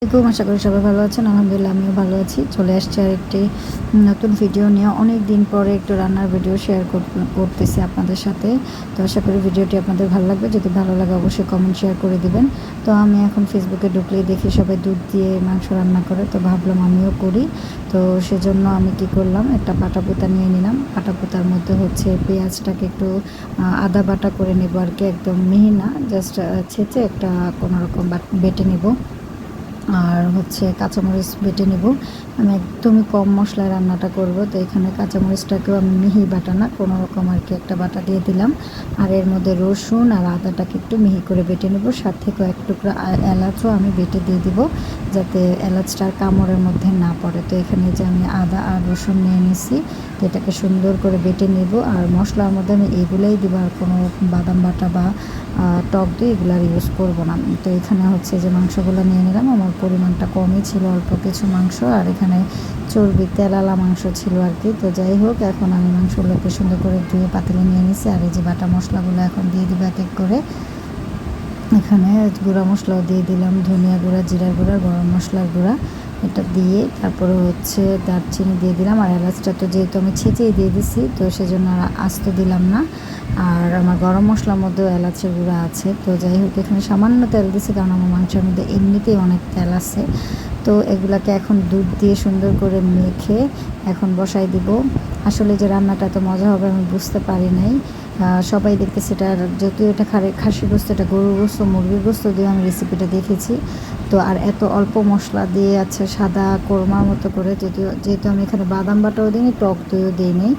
আশা করি সবাই ভালো আছেন। আলহামদুলিল্লাহ আমিও ভালো আছি। চলে আসছি আরেকটি নতুন ভিডিও নিয়ে। অনেক দিন পরে একটু রান্নার ভিডিও শেয়ার করতেছি আপনাদের সাথে। তো আশা করি ভিডিওটি আপনাদের ভালো লাগবে। যদি ভালো লাগে অবশ্যই কমেন্ট শেয়ার করে দিবেন। তো আমি এখন ফেসবুকে ঢুকলেই দেখি সবাই দুধ দিয়ে মাংস রান্না করে, তো ভাবলাম আমিও করি। তো সেজন্য আমি কি করলাম, একটা পাটাপোতা নিয়ে নিলাম। পাটাপোতার মধ্যে হচ্ছে পেঁয়াজটাকে একটু আদা বাটা করে নেব আর কি, একদম মিহি না, জাস্ট ছেঁচে একটা কোনোরকম বেটে নেব। আর হচ্ছে কাঁচামরিচ বেটে নেব। আমি একদমই কম মশলায় রান্নাটা করব, তো এখানে কাঁচামরিচটাকেও আমি মিহি বাটা না, কোনো রকম আর কি একটা বাটা দিয়ে দিলাম। আর এর মধ্যে রসুন আর আদাটাকে একটু মিহি করে বেটে নেব, সাথে কয়েক টুকরা এলাচও আমি বেটে দিয়ে দিব, যাতে এলাচটার কামড়ের মধ্যে না পড়ে। তো এখানে যে আমি আদা আর রসুন নিয়ে নিছি, তো এটাকে সুন্দর করে বেটে নেব। আর মশলার মধ্যে আমি এগুলোই দিব, আর কোনো বাদাম বাটা বা টক দই এগুলো আর ইউজ করবো না। তো এখানে হচ্ছে যে মাংসগুলো নিয়ে নিলাম, আমার পরিমাণটা কমই ছিল, অল্প কিছু মাংস, আর এখানে চর্বি তেলালা মাংস ছিল আর কি। তো যাই হোক, এখন আমি মাংসগুলোকে সুন্দর করে ধুয়ে পাতিলে নিয়ে নিছি। আর এই যে বাটা মশলাগুলো এখন দিয়ে দিব এক এক করে। এখানে গুঁড়া মশলাও দিয়ে দিলাম, ধনিয়া গুঁড়া, জিরার গুঁড়া, গরম মশলার গুঁড়া, এটা দিয়ে তারপরে হচ্ছে দারচিনি দিয়ে দিলাম। আর এলাচটা তো যেহেতু আমি ছেঁচেই দিয়ে দিছি, তো সেজন্য আর আস্ত দিলাম না। আর আমার গরম মশলার মধ্যেও এলাচের গুঁড়া আছে। তো যাই হোক, এখানে সামান্য তেল দিছি, কারণ আমার মাংসের মধ্যে এমনিতেই অনেক তেল আছে। তো এগুলাকে এখন দুধ দিয়ে সুন্দর করে মেখে এখন বসাই দিব। আসলে যে রান্নাটা এত মজা হবে আমি বুঝতে পারি নাই। সবাই দেখতেছে এটা, যদিও এটা খাসির গোস্ত, এটা গরুর গোস্ত, মুরগির গোস্ত দিয়ে আমি রেসিপিটা দেখেছি। তো আর এত অল্প মশলা দিয়ে আছে সাদা কোরমার মতো করে, যেহেতু আমি এখানে বাদাম বাটাও দিইনি, টক দইও দিইনি,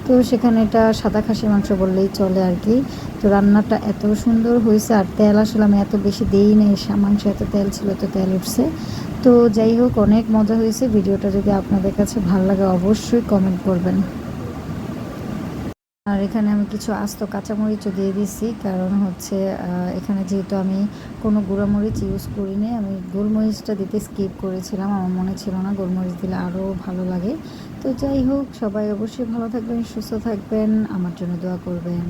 তো সেখানে এটা সাদা খাসির মাংস বললেই চলে আর কি। তো রান্নাটা এত সুন্দর হয়েছে, আর তেল আসলে আমি এত বেশি দিই নাই, মাংসে এত তেল ছিল, তো তেল উঠছে। তো যাই হোক, অনেক মজা হয়েছে। ভিডিওটা যদি আপনাদের কাছে ভালো লাগে অবশ্যই কমেন্ট করবেন। আর এখানে আমি কিছু আস্ত কাঁচামরিচও দিয়ে দিছি, কারণ হচ্ছে এখানে যেহেতু আমি কোনো গুঁড়ামরিচ ইউজ করিনি, আমি গোলমরিচটা দিতে স্কিপ করেছিলাম, আমার মনে ছিল না, গোলমরিচ দিলে আরও ভালো লাগে। তো যাই হোক, সবাই অবশ্যই ভালো থাকবেন, সুস্থ থাকবেন, আমার জন্য দোয়া করবেন।